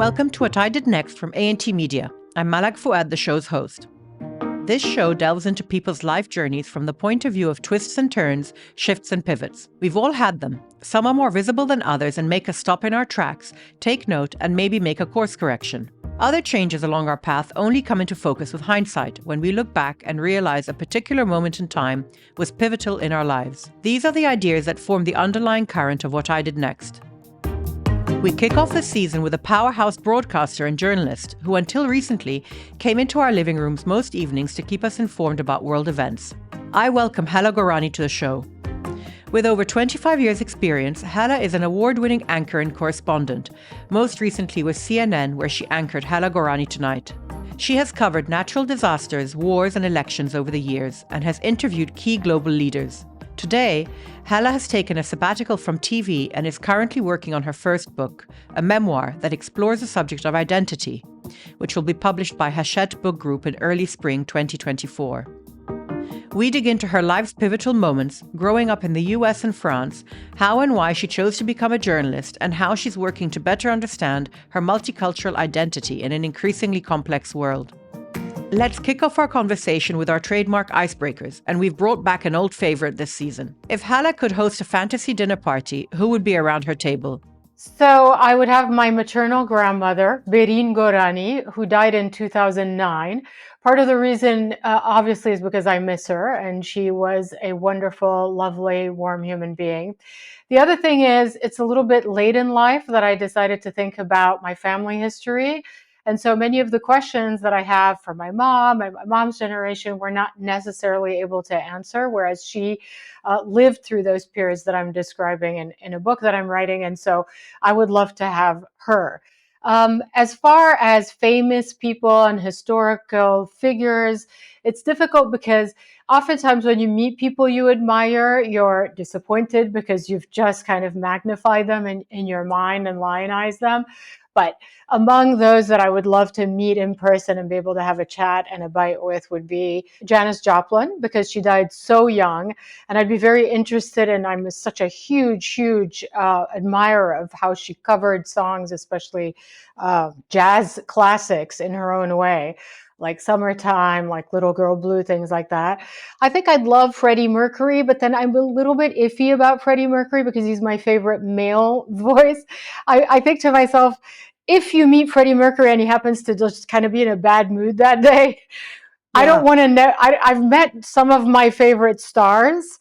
Welcome to What I Did Next from A&T Media. I'm Malak Fuad, the show's host. This show delves into people's life journeys from the point of view of twists and turns, shifts and pivots. We've all had them. Some are more visible than others and make us stop in our tracks, take note, and maybe make a course correction. Other changes along our path only come into focus with hindsight when we look back and realize a particular moment in time was pivotal in our lives. These are the ideas that form the underlying current of What I Did Next. We kick off the season with a powerhouse broadcaster and journalist who, until recently, came into our living rooms most evenings to keep us informed about world events. I welcome Hala Gorani to the show. With over 25 years' experience, Hala is an award-winning anchor and correspondent, most recently with CNN, where she anchored Hala Gorani Tonight. She has covered natural disasters, wars and elections over the years and has interviewed key global leaders. Today, Hala has taken a sabbatical from TV and is currently working on her first book, a memoir that explores the subject of identity, which will be published by Hachette Book Group in early spring 2024. We dig into her life's pivotal moments, growing up in the US and France, how and why she chose to become a journalist, and how she's working to better understand her multicultural identity in an increasingly complex world. Let's kick off our conversation with our trademark icebreakers, and we've brought back an old favorite this season. If Hala could host a fantasy dinner party, who would be around her table? So I would have my maternal grandmother, Berin Gorani, who died in 2009. Part of the reason, obviously, is because I miss her, and she was a wonderful, lovely, warm human being. The other thing is, it's a little bit late in life that I decided to think about my family history. And so many of the questions that I have for my mom and my mom's generation were not necessarily able to answer, whereas she lived through those periods that I'm describing in a book that I'm writing. And so I would love to have her. As far as famous people and historical figures, it's difficult because oftentimes when you meet people you admire, you're disappointed because you've just kind of magnified them in your mind and lionized them. But among those that I would love to meet in person and be able to have a chat and a bite with would be Janis Joplin, because she died so young. And I'd be very interested in, I'm such a huge admirer of how she covered songs, especially jazz classics in her own way, like Summertime, like Little Girl Blue, things like that. I think I'd love Freddie Mercury, but then I'm a little bit iffy about Freddie Mercury because he's my favorite male voice. I think to myself, if you meet Freddie Mercury and he happens to just kind of be in a bad mood that day, I don't want to know. I've met some of my favorite stars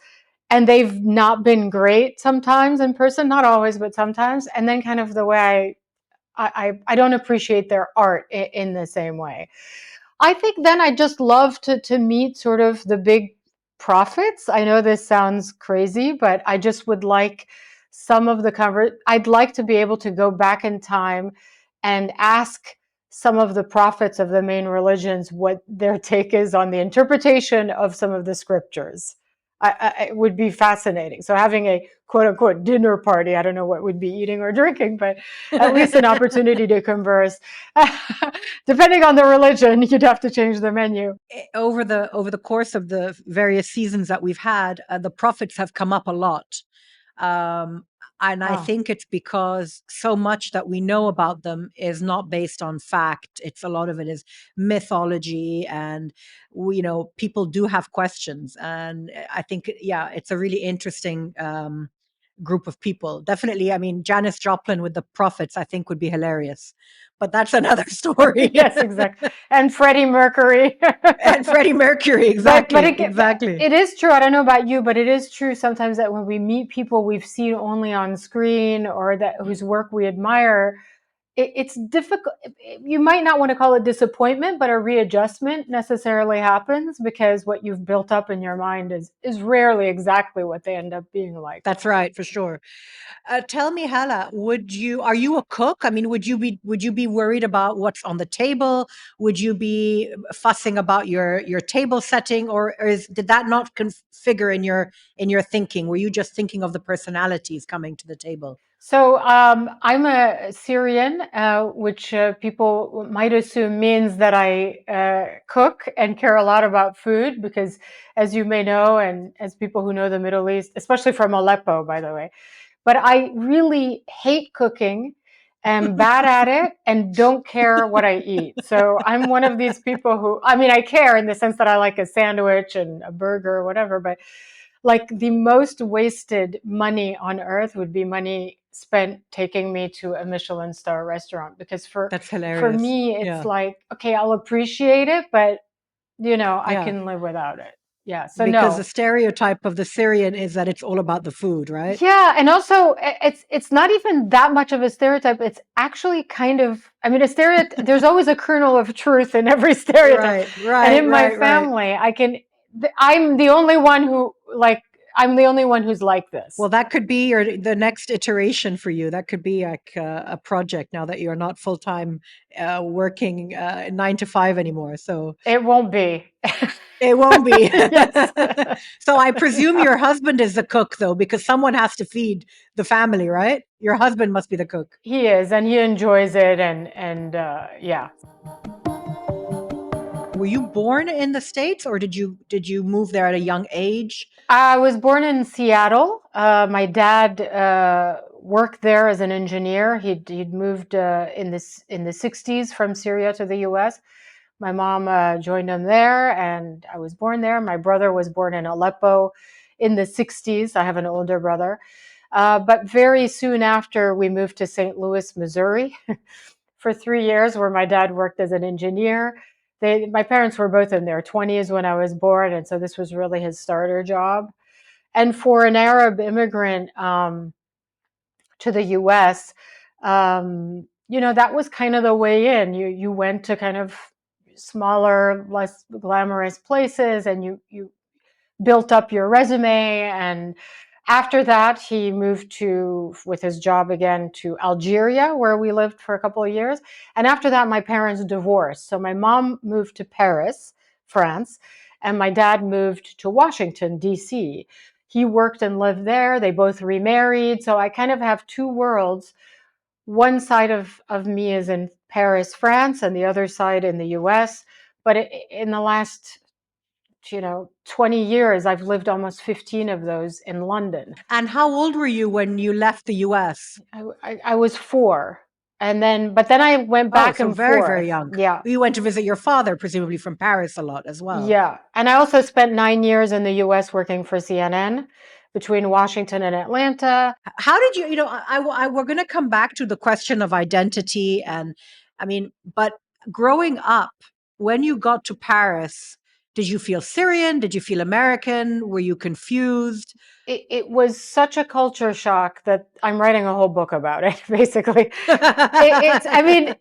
and they've not been great sometimes in person, not always, but sometimes. And then kind of the way I don't appreciate their art in the same way. I think then I just love to meet sort of the big prophets. I know this sounds crazy, but I just would like some of the I'd like to be able to go back in time and ask some of the prophets of the main religions what their take is on the interpretation of some of the scriptures. It would be fascinating. So having a quote unquote dinner party, I don't know what we'd be eating or drinking, but at least an opportunity to converse. Depending on the religion, you'd have to change the menu. Over the course of the various seasons that we've had, the prophets have come up a lot. And I think it's because so much that we know about them is not based on fact. A lot of it is mythology, and people do have questions. And I think, it's a really interesting group of people. Definitely, I mean, Janis Joplin with the prophets, I think, would be hilarious. But that's another story. Yes, exactly. And Freddie Mercury. And Freddie Mercury, exactly. Exactly. It is true. I don't know about you, but it is true sometimes that when we meet people we've seen only on screen or that whose work we admire, it's difficult. You might not want to call it disappointment, but a readjustment necessarily happens because what you've built up in your mind is rarely exactly what they end up being like. That's right, for sure. Tell me, Hala, are you a cook? I mean, would you be worried about what's on the table? Would you be fussing about your table setting, or did that not figure in your thinking? Were you just thinking of the personalities coming to the table? So I'm a Syrian, which people might assume means that I cook and care a lot about food because, as you may know, and as people who know the Middle East, especially from Aleppo, by the way, but I really hate cooking am bad at it and don't care what I eat. So I'm one of these people who, I mean, I care in the sense that I like a sandwich and a burger or whatever, but like the most wasted money on earth would be money spent taking me to a Michelin star restaurant, because That's for hilarious. me it's Yeah. like, okay, I'll appreciate it, but I Yeah. can live without it. Yeah, so Because the no. stereotype of the Syrian is that it's all about the food, right? Yeah, and also it's not even that much of a stereotype. It's actually kind of, I mean, a stereotype, there's always a kernel of truth in every stereotype. Right, And right, in my right, right. family, I'm the only one who like I'm the only one who's like this. Well, that could be the next iteration for you. That could be like a project now that you're not full time working 9 to 5 anymore. So It won't be. it won't be. Yes. So I presume your husband is the cook, though, because someone has to feed the family, right? Your husband must be the cook. He is, and he enjoys it, and yeah. Were you born in the States, or did you move there at a young age? I was born in Seattle. My dad worked there as an engineer. He'd moved in the 60s from Syria to the U.S. My mom joined him there, and I was born there. My brother was born in Aleppo in the 60s. I have an older brother. But very soon after, we moved to St. Louis, Missouri for 3 years, where my dad worked as an engineer. My parents were both in their 20s when I was born, and so this was really his starter job. And for an Arab immigrant to the U.S., that was kind of the way in. You went to kind of smaller, less glamorous places, and you built up your resume. And after that, he moved with his job again, to Algeria, where we lived for a couple of years. And after that, my parents divorced. So my mom moved to Paris, France, and my dad moved to Washington, D.C. He worked and lived there. They both remarried. So I kind of have two worlds. One side of me is in Paris, France, and the other side in the US. But in the last 20 years, I've lived almost 15 of those in London. And how old were you when you left the U.S.? I was 4. But then I went Oh, back so and very, very forth. young. Yeah. You went to visit your father, presumably from Paris, a lot as well. Yeah. And I also spent 9 years in the US working for CNN between Washington and Atlanta. How did we're going to come back to the question of identity. And I mean, but growing up, when you got to Paris, did you feel Syrian? Did you feel American? Were you confused? It was such a culture shock that I'm writing a whole book about it, basically. I mean,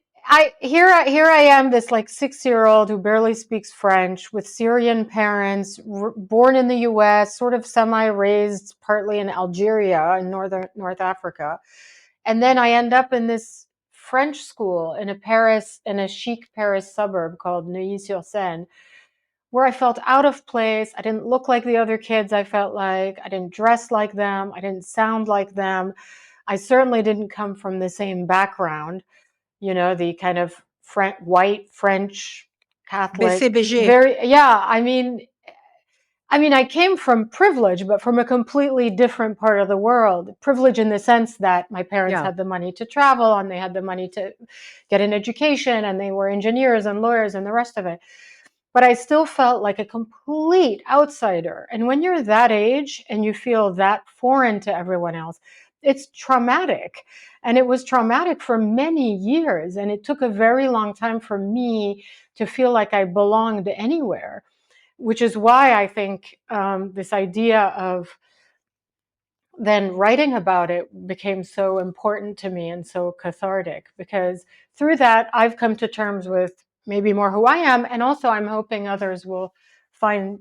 here I am, this like 6-year-old who barely speaks French, with Syrian parents, born in the U.S., sort of semi-raised partly in Algeria in North Africa, and then I end up in this French school in a chic Paris suburb called Neuilly-sur-Seine, where I felt out of place. I didn't look like the other kids. I felt like I didn't dress like them. I didn't sound like them. I certainly didn't come from the same background, the kind of white French Catholic. BCBG. Very, yeah. I mean, I came from privilege, but from a completely different part of the world. Privilege in the sense that my parents Yeah. had the money to travel, and they had the money to get an education, and they were engineers and lawyers and the rest of it. But I still felt like a complete outsider. And when you're that age and you feel that foreign to everyone else, it's traumatic. And it was traumatic for many years. And it took a very long time for me to feel like I belonged anywhere, which is why I think this idea of then writing about it became so important to me and so cathartic, because through that I've come to terms with maybe more who I am, and also I'm hoping others will find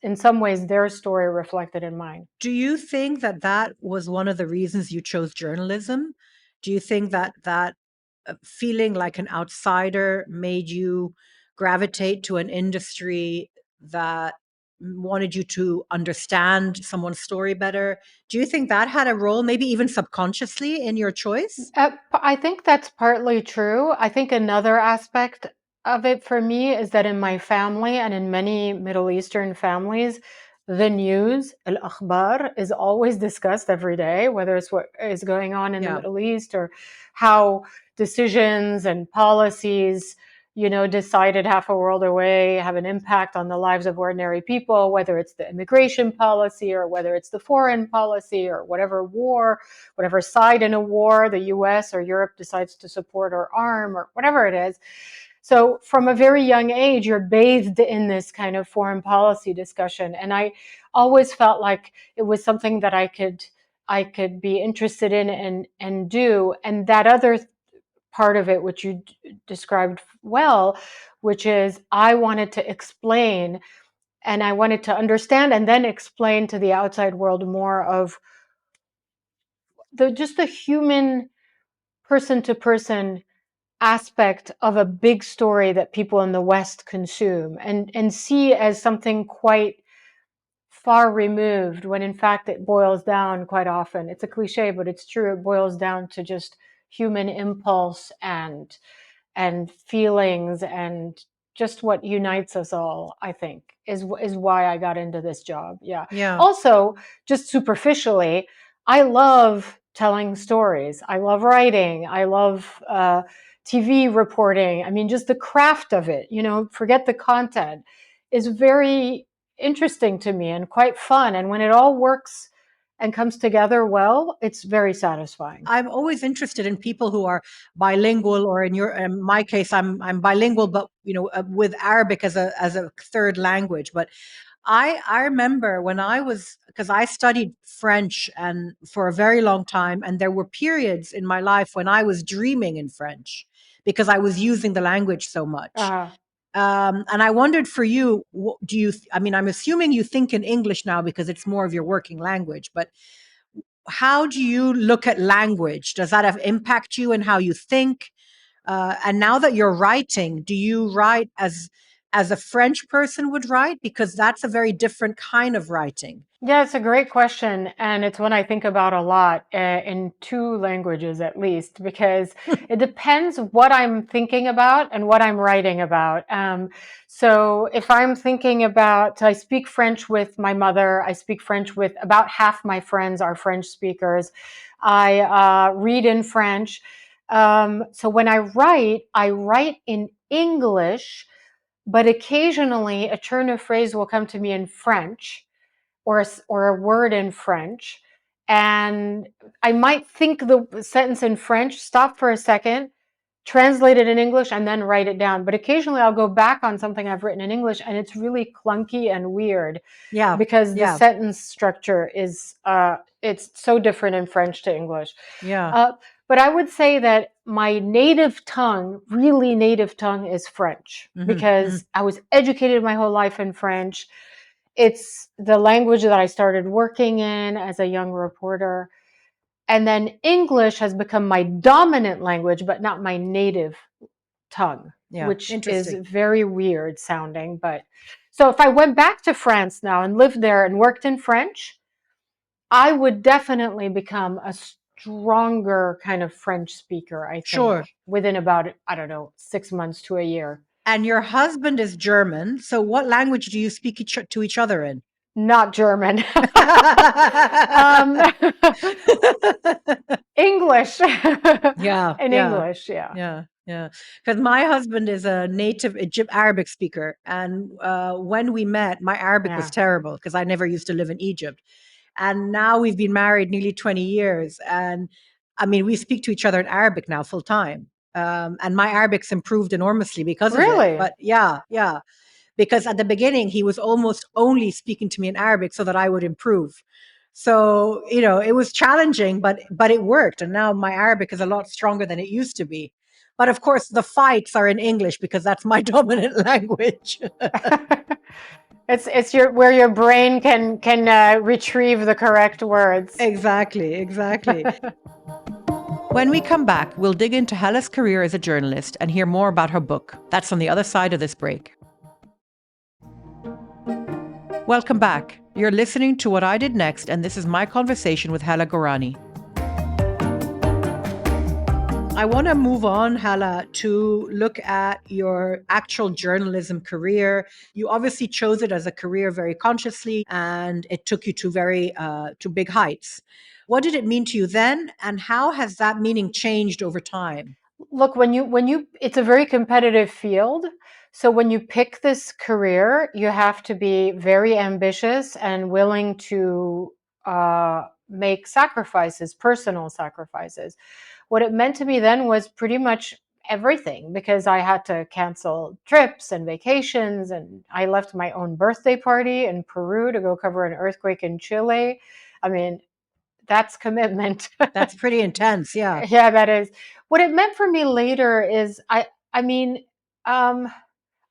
in some ways their story reflected in mine. Do you think that that was one of the reasons you chose journalism? Do you think that feeling like an outsider made you gravitate to an industry that wanted you to understand someone's story better? Do you think that had a role, maybe even subconsciously, in your choice? I think that's partly true. I think another aspect of it for me is that in my family and in many Middle Eastern families, the news, al-akhbar, is always discussed every day, whether it's what is going on in the Middle East or how decisions and policies, decided half a world away have an impact on the lives of ordinary people, whether it's the immigration policy or whether it's the foreign policy or whatever side in a war the US or Europe decides to support or arm or whatever it is. So from a very young age, you're bathed in this kind of foreign policy discussion. And I always felt like it was something that I could be interested in and do. And that other part of it, which you described well, which is I wanted to explain and I wanted to understand and then explain to the outside world more of just the human person to person aspect of a big story that people in the West consume and see as something quite far removed, when in fact it boils down quite often. It's a cliche, but it's true. It boils down to just human impulse and feelings and just what unites us all, I think, is why I got into this job. Yeah. Also, just superficially, I love telling stories. I love writing. I love TV reporting. I mean, just the craft of it, forget the content, is very interesting to me and quite fun. And when it all works and comes together well, it's very satisfying. I'm always interested in people who are bilingual, or in my case, I'm bilingual, but with Arabic as a third language. But I remember when because I studied French and for a very long time, and there were periods in my life when I was dreaming in French because I was using the language so much. And I wondered for you, I'm assuming you think in English now because it's more of your working language, but how do you look at language? Does that impact you and how you think? And now that you're writing, do you write as a French person would write? Because that's a very different kind of writing. Yeah, it's a great question. And it's one I think about a lot in two languages, at least, because it depends what I'm thinking about and what I'm writing about. So if I'm thinking about, I speak French with my mother, I speak French with about half my friends are French speakers. I read in French. So when I write in English, but occasionally a turn of phrase will come to me in French or a word in French. And I might think the sentence in French, stop for a second, translate it in English, and then write it down. But occasionally I'll go back on something I've written in English and it's really clunky and weird. Yeah. Because the sentence structure is, it's so different in French to English. Yeah. But I would say that my native tongue, really native tongue, is French, because I was educated my whole life in French. It's the language that I started working in as a young reporter. And then English has become my dominant language, but not my native tongue, which is very weird sounding. But so if I went back to France now and lived there and worked in French, I would definitely become a stronger kind of French speaker, I think, within about, 6 months to a year. And your husband is German. So what language do you speak to each other in? Not German. English. English, yeah. Because my husband is a native Arabic speaker. And when we met, my Arabic was terrible because I never used to live in Egypt. And now we've been married nearly 20 years. And we speak to each other in Arabic now full time. And my Arabic's improved enormously because of it. But yeah. Because at the beginning, he was almost only speaking to me in Arabic so that I would improve. So, it was challenging, but it worked. And now my Arabic is a lot stronger than it used to be. But of course, the fights are in English because that's my dominant language. It's where your brain can retrieve the correct words. Exactly. When we come back, we'll dig into Hala's career as a journalist and hear more about her book. That's on the other side of this break. Welcome back. You're listening to What I Did Next, and this is my conversation with Hala Gorani. I want to move on, Hala, to look at your actual journalism career. You obviously chose it as a career very consciously, and it took you to very to big heights. What did it mean to you then, and how has that meaning changed over time? Look, when you it's a very competitive field. So when you pick this career, you have to be very ambitious and willing to make sacrifices, personal sacrifices. What it meant to me then was pretty much everything, because I had to cancel trips and vacations, and I left my own birthday party in Peru to go cover an earthquake in Chile. I mean, that's commitment. That's pretty intense. Yeah. Yeah, that is. What it meant for me later is I mean, um,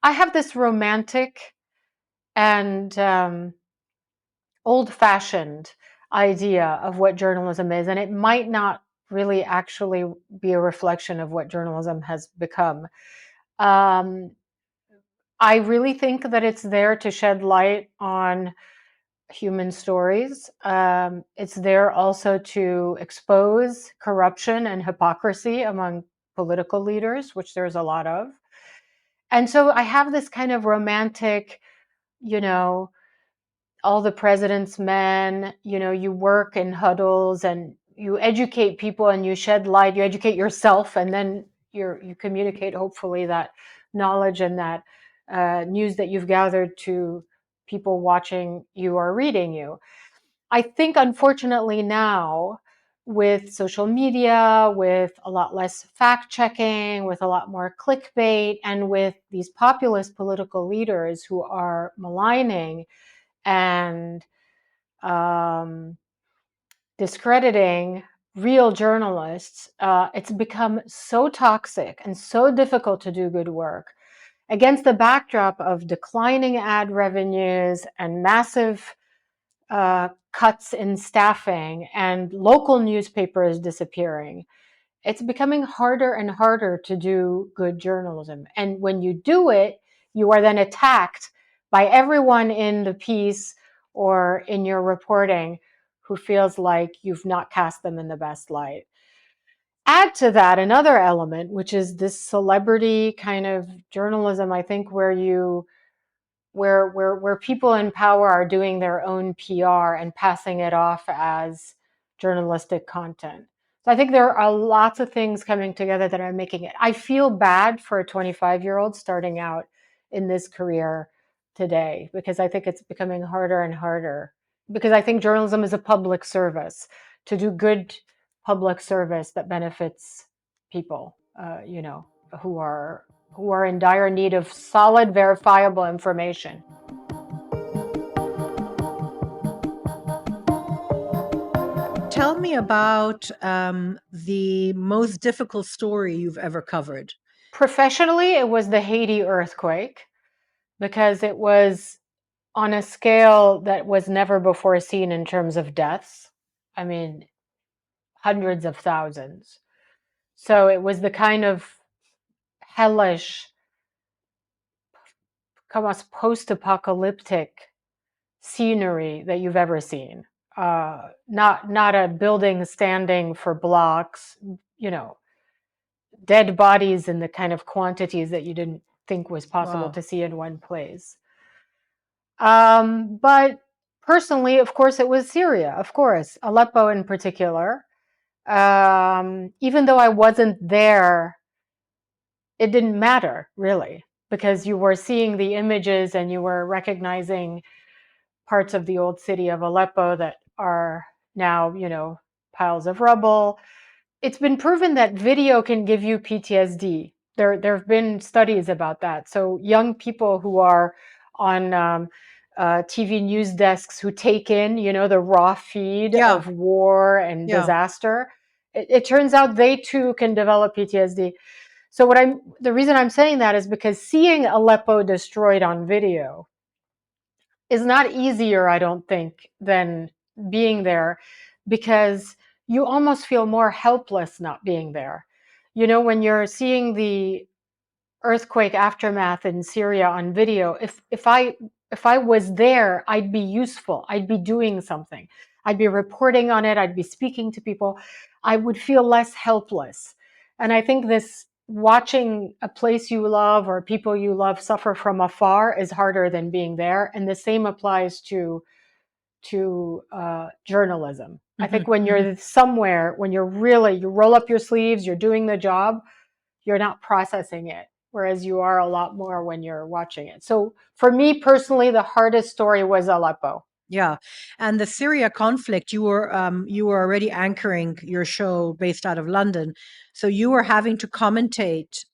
I have this romantic and old-fashioned idea of what journalism is, and it might not really actually be a reflection of what journalism has become. Um, I really think that it's there to shed light on human stories. It's there also to expose corruption and hypocrisy among political leaders, which there's a lot of. And so I have this kind of romantic, you know, all the president's men, you work in huddles and you educate people and you shed light, you educate yourself, and then you communicate hopefully that knowledge and that news that you've gathered to people watching you or reading you. I think, unfortunately, now with social media, with a lot less fact checking, with a lot more clickbait, and with these populist political leaders who are maligning and um, discrediting real journalists, it's become so toxic and so difficult to do good work against the backdrop of declining ad revenues and massive cuts in staffing and local newspapers disappearing. It's becoming harder and harder to do good journalism. And when you do it, you are then attacked by everyone in the piece or in your reporting who feels like you've not cast them in the best light. Add to that another element, which is this celebrity kind of journalism, I think, where people in power are doing their own PR and passing it off as journalistic content. So I think there are lots of things coming together that are making it. I feel bad for a 25-year-old starting out in this career today, because I think it's becoming harder and harder. Because I think journalism is a public service, to do good public service that benefits people, who are in dire need of solid, verifiable information. Tell me about the most difficult story you've ever covered. Professionally, it was the Haiti earthquake, because it was on a scale that was never before seen in terms of deaths. I mean, hundreds of thousands. So it was the kind of hellish, almost post-apocalyptic scenery that you've ever seen. Not a building standing for blocks, you know, dead bodies in the kind of quantities that you didn't think was possible Wow. to see in one place. But personally, of course, it was Syria, of course, Aleppo in particular. Even though I wasn't there, it didn't matter really, because you were seeing the images and you were recognizing parts of the old city of Aleppo that are now, piles of rubble. It's been proven that video can give you PTSD. There have been studies about that. So young people who are on TV news desks who take in, the raw feed Yeah. of war and Yeah. disaster, it turns out they too can develop PTSD. So the reason I'm saying that is because seeing Aleppo destroyed on video is not easier, I don't think, than being there, because you almost feel more helpless not being there. When you're seeing the earthquake aftermath in Syria on video, if I was there, I'd be useful. I'd be doing something. I'd be reporting on it. I'd be speaking to people. I would feel less helpless. And I think this watching a place you love or people you love suffer from afar is harder than being there. And the same applies to journalism. I Hmm. think when you're somewhere, when you roll up your sleeves, you're doing the job, you're not processing it, whereas you are a lot more when you're watching it. So for me personally, the hardest story was Aleppo. Yeah, and the Syria conflict, you were already anchoring your show based out of London, so you were having to commentate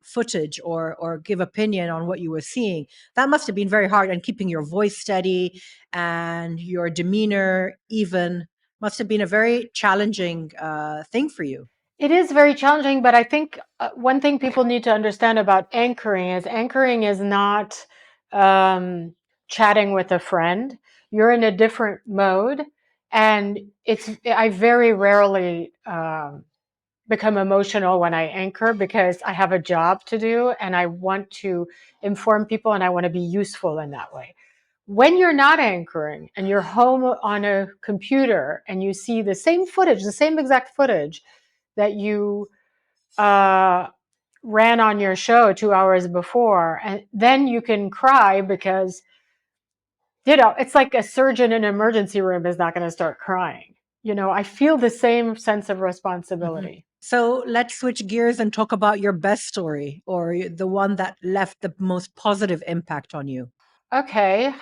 footage or give opinion on what you were seeing. That must have been very hard, and keeping your voice steady and your demeanor even must have been a very challenging thing for you. It is very challenging, but I think one thing people need to understand about anchoring is not um, chatting with a friend. You're in a different mode, and I very rarely become emotional when I anchor because I have a job to do and I want to inform people and I want to be useful in that way. When you're not anchoring and you're home on a computer and you see the same footage, the same exact footage that you uh, ran on your show 2 hours before, and then you can cry because, it's like a surgeon in an emergency room is not going to start crying. I feel the same sense of Mhm. responsibility. So let's switch gears and talk about your best story or the one that left the most positive impact on you. Okay.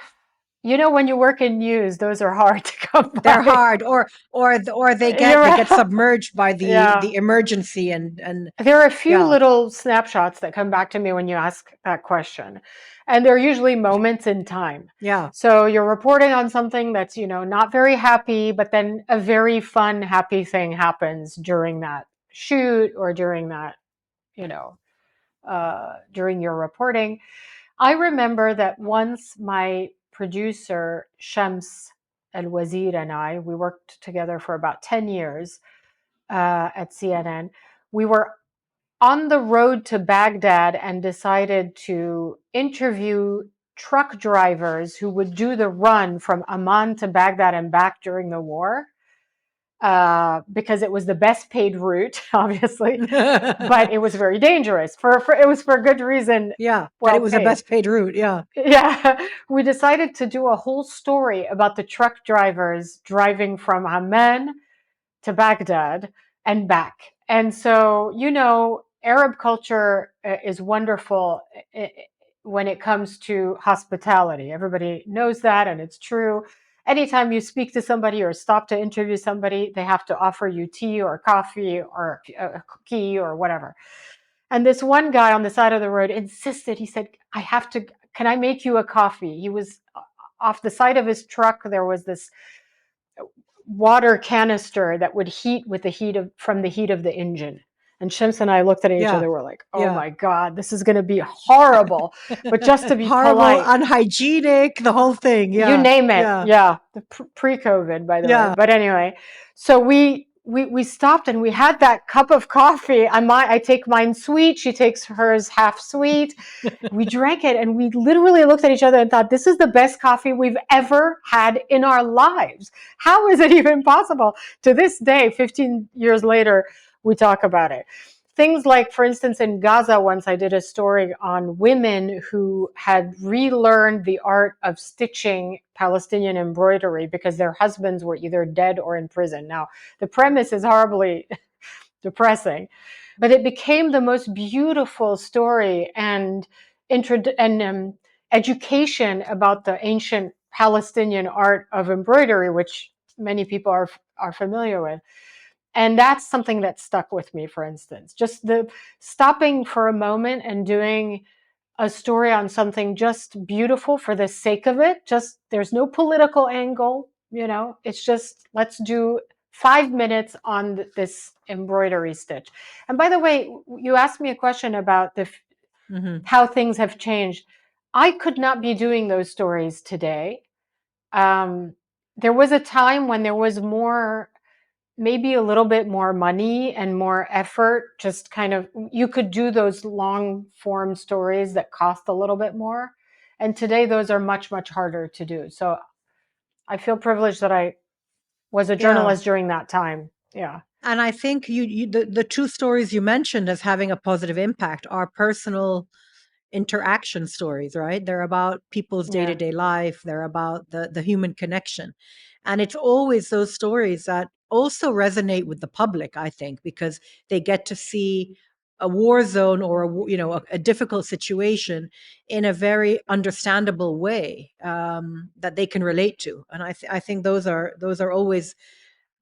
When you work in news, those are hard to come They're by. hard, or You're they get right. submerged by Yeah. the emergency and There are a few yeah, little snapshots that come back to me when you ask that question. And they're usually moments in time. yeah, So you're reporting on something that's, not very happy, but then a very fun, happy thing happens during that shoot or during that, you know, during your reporting. I remember that once my producer, Shams El Wazir, and we worked together for about 10 years at CNN. We were on the road to Baghdad and decided to interview truck drivers who would do the run from Amman to Baghdad and back during the war, because it was the best paid route, obviously, but it was very dangerous. It was for good reason, yeah. But well it was the paid. best paid route. Yeah, Yeah, we decided to do a whole story about the truck drivers driving from Amman to Baghdad and back. And so, Arab culture is wonderful when it comes to hospitality. Everybody knows that, and it's true. Anytime you speak to somebody or stop to interview somebody, they have to offer you tea or coffee or a cookie or whatever. And this one guy on the side of the road insisted, he said, can I make you a coffee? He was off the side of his truck. There was this water canister that would heat with from the heat of the engine. And Shimps and I looked at each yeah, other. We're like, "Oh yeah. my God, this is going to be horrible." But just to be Horrible, polite, unhygienic, the whole thing. you Yeah, name it. yeah, Yeah, the pre-COVID, by the way. yeah. But anyway, so we stopped and we had that cup of coffee. I take mine sweet. She takes hers half sweet. We drank it and we literally looked at each other and thought, this is the best coffee we've ever had in our lives. How is it even possible? To this day, 15 years later, we talk about it. Things like, for instance, in Gaza, once I did a story on women who had relearned the art of stitching Palestinian embroidery because their husbands were either dead or in prison. Now, the premise is horribly depressing, but it became the most beautiful story and education about the ancient Palestinian art of embroidery, which many people are familiar with. And that's something that stuck with me, for instance, just the stopping for a moment and doing a story on something just beautiful for the sake of it. Just there's no political angle, it's just let's do 5 minutes on this embroidery stitch. And by the way, you asked me a question about Hmm. how things have changed. I could not be doing those stories today. Um, there was a time when there was more, maybe a little bit more money and more effort, just kind of, you could do those long form stories that cost a little bit more. And today those are much, much harder to do. So I feel privileged that I was a Yeah. journalist during that time. Yeah. And I think the two stories you mentioned as having a positive impact are personal interaction stories, right? They're about people's Yeah. day-to-day life, they're about the human connection. And it's always those stories that also resonate with the public, I think, because they get to see a war zone or a difficult situation in a very understandable way, that they can relate to. And I think those are always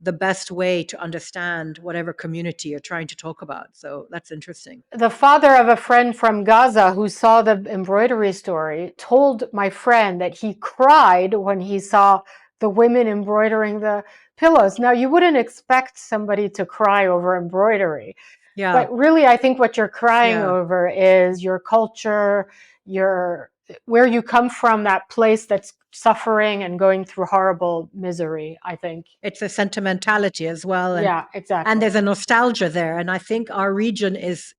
the best way to understand whatever community you're trying to talk about. So that's interesting. The father of a friend from Gaza who saw the embroidery story told my friend that he cried when he saw the women embroidering the pillows. Now, you wouldn't expect somebody to cry over embroidery, Yeah, but really, I think what you're crying yeah. over is your culture, your where you come from, that place that's suffering and going through horrible misery, I think. It's a sentimentality as well, Yeah, and exactly. there's a nostalgia there. And I think our region is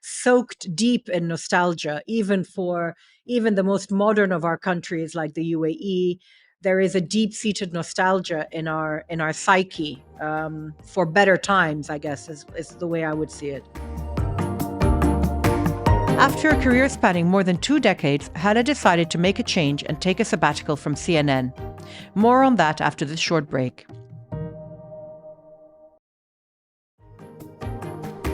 soaked deep in nostalgia, even the most modern of our countries like the UAE. There is a deep-seated nostalgia in our psyche, for better times, I guess, is the way I would see it. After a career spanning more than 2 decades, Hala decided to make a change and take a sabbatical from CNN. More on that after this short break.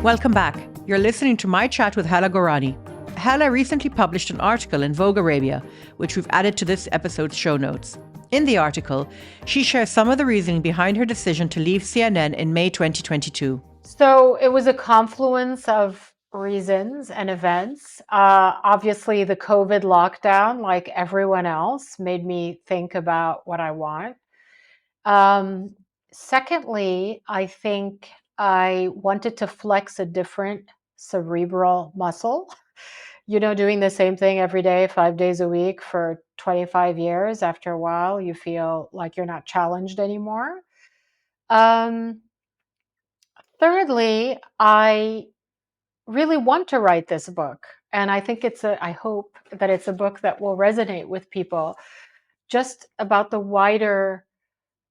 Welcome back. You're listening to my chat with Hala Gorani. Hala recently published an article in Vogue Arabia, which we've added to this episode's show notes. In the article, she shares some of the reasoning behind her decision to leave CNN in May 2022. So it was a confluence of reasons and events. Obviously, the COVID lockdown, like everyone else, made me think about what I want. Um, Secondly, I think I wanted to flex a different cerebral muscle. Doing the same thing every day, 5 days a week for 25 years, after a while, you feel like you're not challenged anymore. Um, Thirdly, I really want to write this book. And I think I hope that it's a book that will resonate with people just about the wider,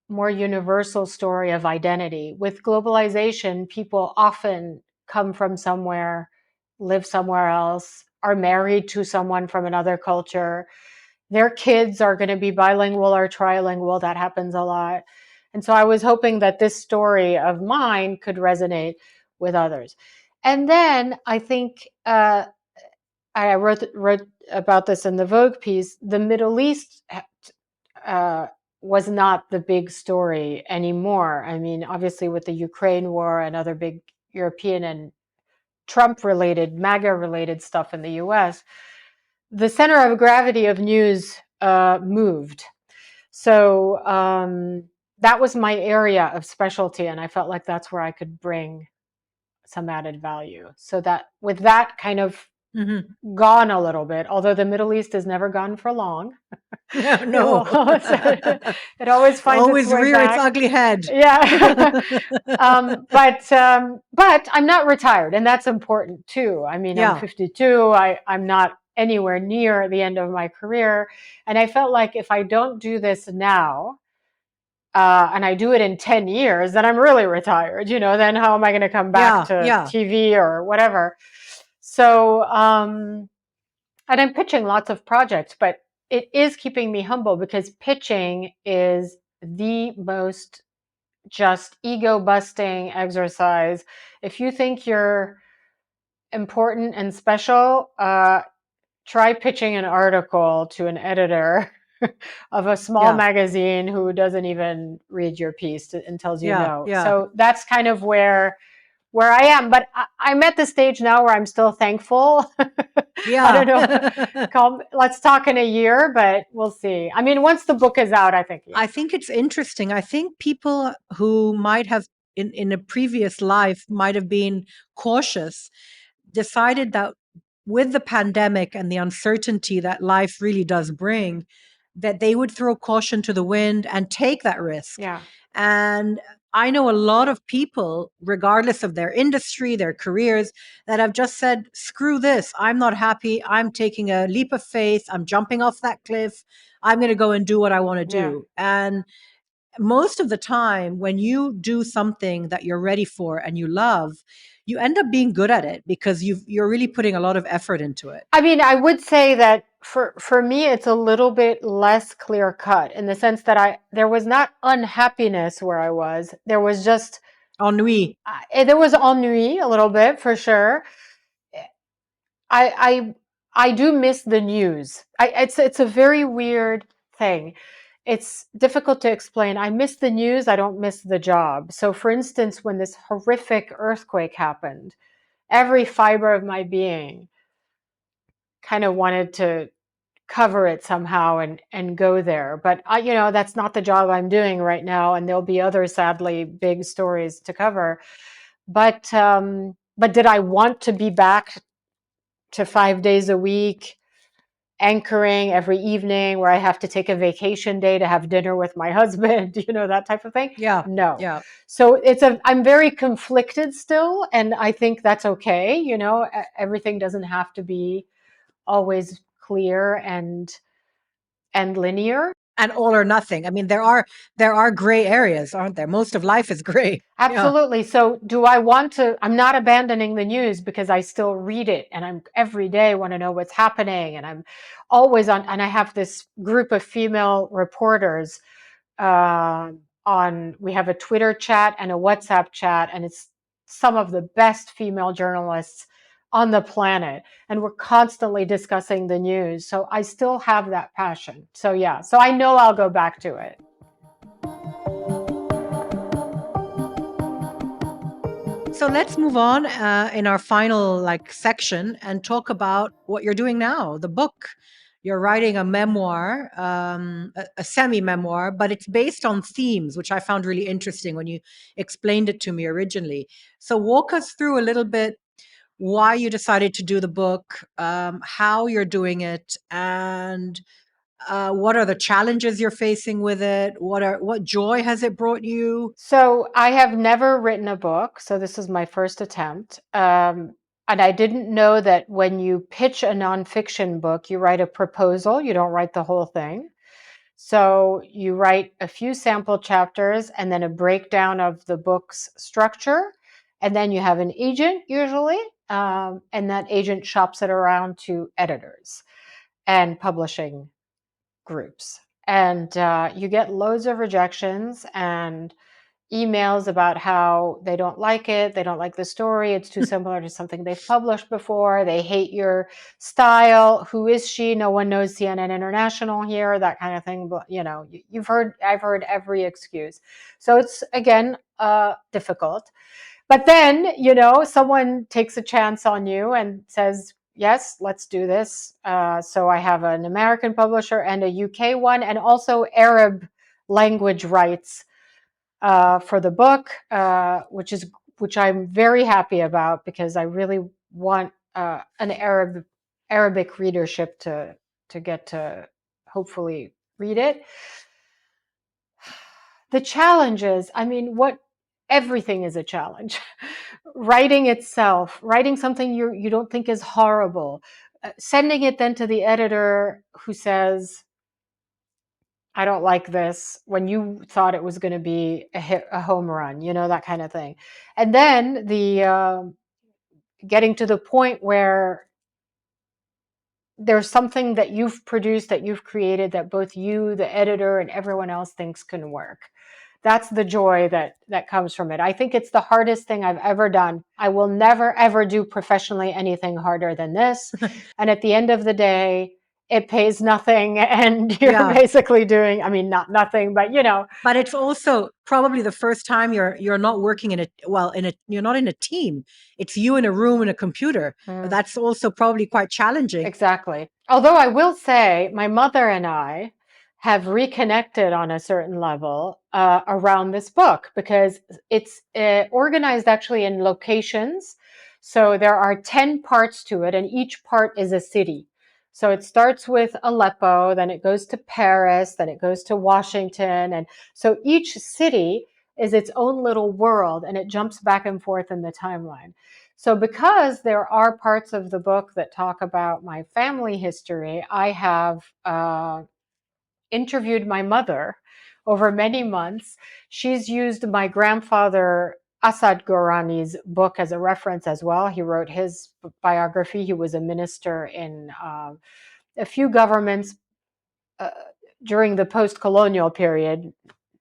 more universal story of identity. With globalization, people often come from somewhere, live somewhere else, are married to someone from another culture. Their kids are going to be bilingual or trilingual. That happens a lot. And so I was hoping that this story of mine could resonate with others. And then I think I wrote about this in the Vogue piece. The Middle East uh, was not the big story anymore. I mean, obviously, with the Ukraine war and other big European and Trump related, MAGA related stuff in the US, the center of gravity of news moved. So that was my area of specialty. And I felt like that's where I could bring some added value. So that with that kind of Mm-hmm. gone a little bit, although the Middle East is never gone for long. It No. will, it always finds its Always way rear its back. ugly head. Yeah. But I'm not retired, and that's important too. I mean, I'm Yeah. 52. I'm not anywhere near the end of my career. And I felt like if I don't do this now, and I do it in 10 years, then I'm really retired. Then how am I going to come back Yeah. to Yeah. TV or whatever? So, and I'm pitching lots of projects, but it is keeping me humble because pitching is the most just ego busting exercise. If you think you're important and special, try pitching an article to an editor of a small Yeah. magazine who doesn't even read your piece and tells you Yeah. no. Yeah. So that's kind of where I am. But I'm at the stage now where I'm still thankful. I don't Yeah. know. Let's talk in a year, but we'll see. I mean, once the book is out, I think, yeah. I think it's interesting. I think people who might have in a previous life might have been cautious, decided that with the pandemic and the uncertainty that life really does bring, that they would throw caution to the wind and take that risk. Yeah. And I know a lot of people, regardless of their industry, their careers, that have just said, screw this. I'm not happy. I'm taking a leap of faith. I'm jumping off that cliff. I'm going to go and do what I want to Yeah. do. And most of the time when you do something that you're ready for and you love, you end up being good at it because you're really putting a lot of effort into it. I mean, I would say that for me, it's a little bit less clear cut in the sense that there was not unhappiness where I was. There was just Ennui. there was ennui a little bit for sure. I I do miss the news. It's a very weird thing. It's difficult to explain. I miss the news. I don't miss the job. So, for instance, when this horrific earthquake happened, every fiber of my being kind of wanted to cover it somehow and go there. But that's not the job I'm doing right now, and there'll be other sadly big stories to cover. But did I want to be back to 5 days a week, anchoring every evening where I have to take a vacation day to have dinner with my husband, that type of thing? Yeah. No. Yeah. So I'm very conflicted still, and I think that's okay. Everything doesn't have to be always clear and linear. And all or nothing. I mean, there are gray areas, aren't there? Most of life is gray. Yeah. Absolutely. So do I want to, I'm not abandoning the news because I still read it and I'm every day want to know what's happening, and I'm always on, and I have this group of female reporters we have a Twitter chat and a WhatsApp chat, and it's some of the best female journalists on the planet, and we're constantly discussing the news. So I still have that passion. So yeah, so I know I'll go back to it. So let's move on in our final section and talk about what you're doing now, the book. You're writing a memoir, a semi-memoir, but it's based on themes, which I found really interesting when you explained it to me originally. So walk us through a little bit why you decided to do the book, how you're doing it, and what are the challenges you're facing with it? What joy has it brought you? So I have never written a book, so this is my first attempt. And I didn't know that when you pitch a nonfiction book, you write a proposal, you don't write the whole thing. So you write a few sample chapters and then a breakdown of the book's structure. And then you have an agent usually, and that agent shops it around to editors and publishing groups. And you get loads of rejections and emails about how they don't like it, they don't like the story, it's too similar to something they've published before, they hate your style, who is she, no one knows CNN International here, that kind of thing. But I've heard every excuse. So it's again difficult. But then, someone takes a chance on you and says, yes, let's do this. So I have an American publisher and a UK one, and also Arab language rights for the book, which I'm very happy about because I really want an Arabic readership to get to hopefully read it. The challenges, I mean, everything is a challenge. Writing itself, writing something you don't think is horrible, sending it then to the editor who says, I don't like this, when you thought it was going to be a home run, that kind of thing. And then the getting to the point where there's something that you've produced, that you've created, that both you, the editor, and everyone else thinks can work. That's the joy that comes from it. I think it's the hardest thing I've ever done. I will never, ever do professionally anything harder than this. And at the end of the day, it pays nothing, and you're basically doing, I mean, not nothing, but But it's also probably the first time you're not working you're not in a team. It's you in a room and a computer. That's also probably quite challenging. Exactly. Although I will say, my mother and I have reconnected on a certain level around this book, because it's organized actually in locations. So there are 10 parts to it, and each part is a city. So it starts with Aleppo, then it goes to Paris, then it goes to Washington. And so each city is its own little world, and it jumps back and forth in the timeline. So because there are parts of the book that talk about my family history, I have interviewed my mother over many months. She's used my grandfather Asad Gorani's book as a reference as well. He wrote his biography. He was a minister in a few governments uh, during the post-colonial period,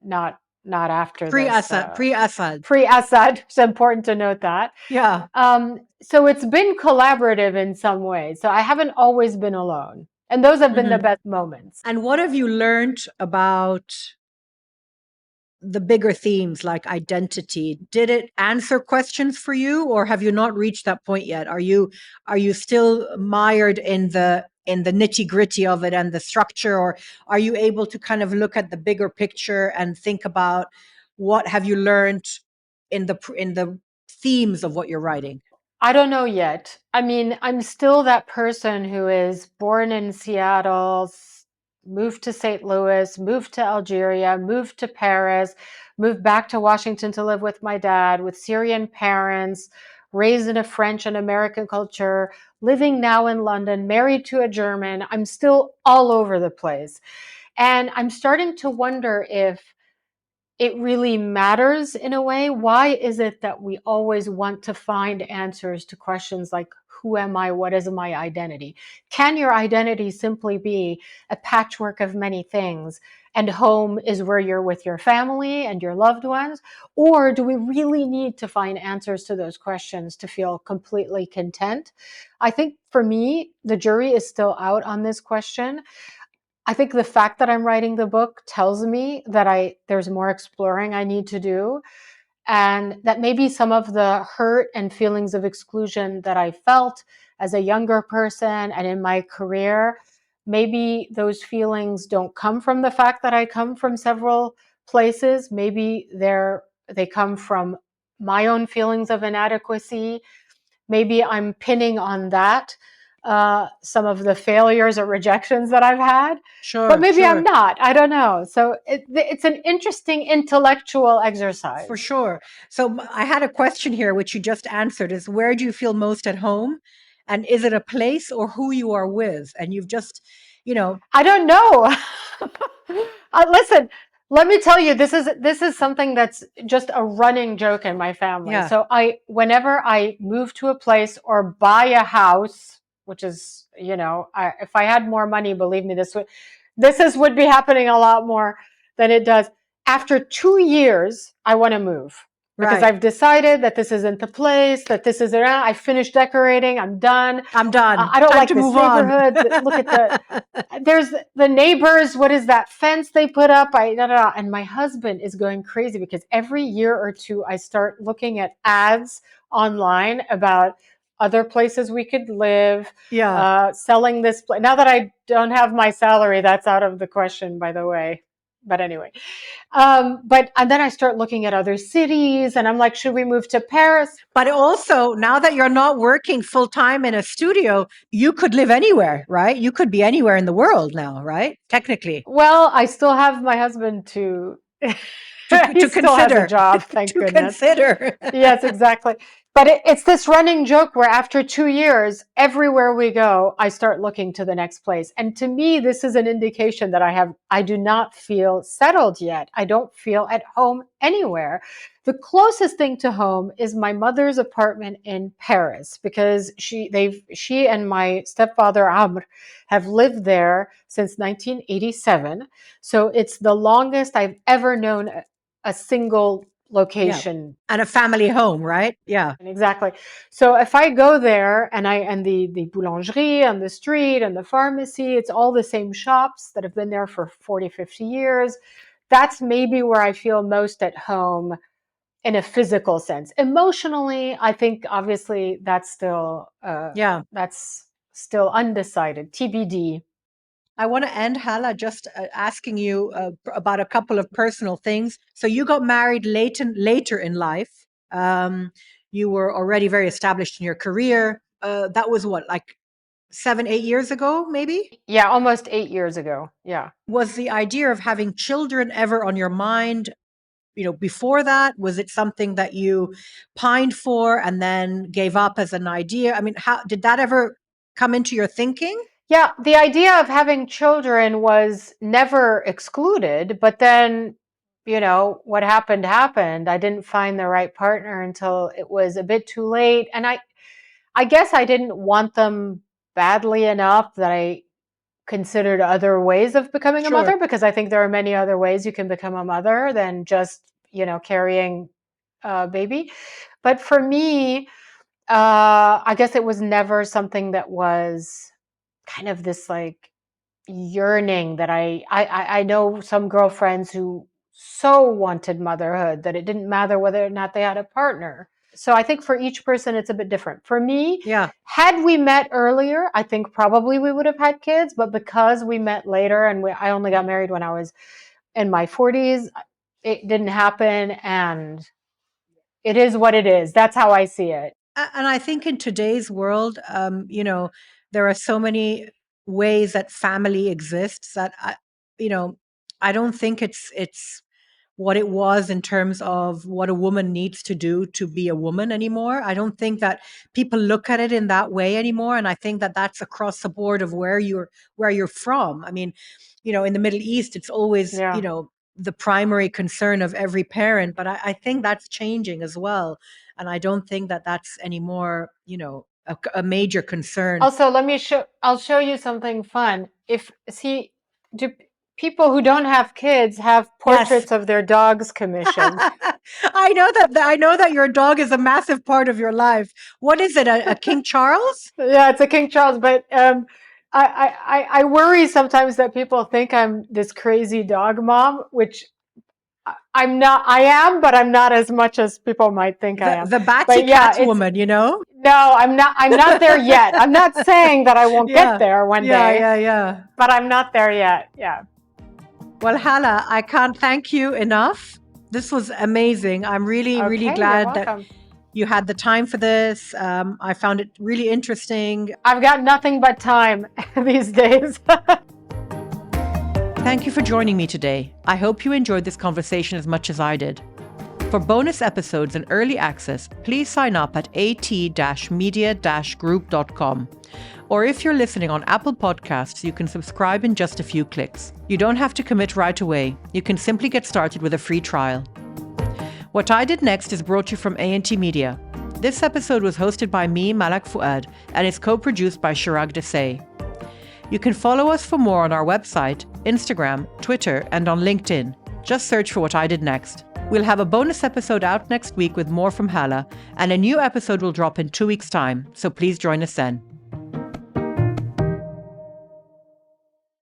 not not after this. Pre-Assad, pre-Assad. Pre-Assad. It's important to note that. Yeah. So it's been collaborative in some ways. So I haven't always been alone, and those have been the Mhm. best moments. And what have you learned about the bigger themes like identity? Did it answer questions for you, or have you not reached that point yet? Are you still mired in the nitty gritty of it and the structure, or are you able to kind of look at the bigger picture and think about what have you learned in the themes of what you're writing? I don't know yet. I mean, I'm still that person who is born in Seattle, moved to St. Louis, moved to Algeria, moved to Paris, moved back to Washington to live with my dad, with Syrian parents, raised in a French and American culture, living now in London, married to a German. I'm still all over the place. And I'm starting to wonder if it really matters in a way. Why is it that we always want to find answers to questions like, who am I? What is my identity? Can your identity simply be a patchwork of many things, and home is where you're with your family and your loved ones? Or do we really need to find answers to those questions to feel completely content? I think for me, the jury is still out on this question. I think the fact that I'm writing the book tells me that there's more exploring I need to do, and that maybe some of the hurt and feelings of exclusion that I felt as a younger person and in my career, maybe those feelings don't come from the fact that I come from several places. Maybe they come from my own feelings of inadequacy. Maybe I'm pinning on that some of the failures or rejections that I've had, but Sure, maybe I'm sure. not. I don't know. So it's an interesting intellectual For exercise. sure. So I had a question here, which you just answered, is where do you feel most at home? And is it a place or who you are with? And you've just, you know, I don't know. Listen, let me tell you, this is something that's just a running joke in my family. yeah, So whenever I move to a place or buy a house, which is, if I had more money, believe me, would be happening a lot more than it does. After 2 years, I want to move because right. I've decided that this isn't the place, that this isn't. I finished decorating. I'm done. I'm done. I don't Time like to this move on. neighborhood. Look at there's the neighbors. What is that fence they put up? And my husband is going crazy because every year or two I start looking at ads online about other places we could live, yeah. selling this place. Now that I don't have my salary, that's out of the question, by the way. But anyway, but and then I start looking at other cities, and I'm like, should we move to Paris? But also, now that you're not working full time in a studio, you could live anywhere, right? You could be anywhere in the world now, right? Technically, Well, I still have my husband to. He to still has a consider, job, thank to goodness. consider. Yes, exactly. But it's this running joke where after 2 years, everywhere we go, I start looking to the next place. And to me, this is an indication that I do not feel settled yet. I don't feel at home anywhere. The closest thing to home is my mother's apartment in Paris because she and my stepfather Amr have lived there since 1987. So it's the longest I've ever known a single Yeah. location. And a family home, right? Yeah. Exactly. So if I go there and the boulangerie on the street and the pharmacy, it's all the same shops that have been there for 40, 50 years. That's maybe where I feel most at home in a physical sense. Emotionally, I think obviously Yeah. that's still undecided, TBD. I want to end, Hala, just asking you about a couple of personal things. So you got married later in life. Um, you were already very established in your career. That was what, like 7, 8 years ago, maybe? Yeah, almost 8 years ago. Yeah. Was the idea of having children ever on your mind? Before that, was it something that you pined for and then gave up as an idea? I mean, how did that ever come into your thinking? Yeah, the idea of having children was never excluded, but then, what happened. I didn't find the right partner until it was a bit too late. And I guess I didn't want them badly enough that I considered other ways of becoming a Sure. mother, because I think there are many other ways you can become a mother than just, carrying a baby. But for me, I guess it was never something that was kind of this like yearning that I know some girlfriends who so wanted motherhood that it didn't matter whether or not they had a partner. So I think for each person it's a bit different. For me, Yeah. had we met earlier, I think probably we would have had kids, but because we met later and I only got married when I was in my 40s, it didn't happen, and it is what it is. That's how I see it. And I think in today's world, there are so many ways that family exists that you know, I don't think it's what it was in terms of what a woman needs to do to be a woman anymore. I don't think that people look at it in that way anymore, and I think that that's across the board of where you're from. I mean, in the Middle East, it's always Yeah. the primary concern of every parent, but I think that's changing as well, and I don't think that that's anymore, a major concern. Also, I'll show you something fun. Do people who don't have kids have Yes. portraits of their dogs commissioned? I know that your dog is a massive part of your life. What is it? A King Charles? Yeah, it's a King Charles, but I worry sometimes that people think I'm this crazy dog mom, which I'm not. I am, but I'm not as much as people might think I am. The Batsy But yeah, Cat woman, no, I'm not. I'm not there yet. I'm not saying that I won't get Yeah. there one Yeah, day, yeah, yeah. but I'm not there yet. Yeah. Well, Hala, I can't thank you enough. This was amazing. I'm really, really Okay, you're glad that welcome. you had the time for this. I found it really interesting. I've got nothing but time these days. Thank you for joining me today. I hope you enjoyed this conversation as much as I did. For bonus episodes and early access, please sign up at at-media-group.com. Or if you're listening on Apple Podcasts, you can subscribe in just a few clicks. You don't have to commit right away. You can simply get started with a free trial. What I Did Next is brought to you from A&T Media. This episode was hosted by me, Malak Fuad, and is co-produced by Chirag Desai. You can follow us for more on our website, Instagram, Twitter, and on LinkedIn. Just search for What I Did Next. We'll have a bonus episode out next week with more from Hala, and a new episode will drop in 2 weeks' time, so please join us then.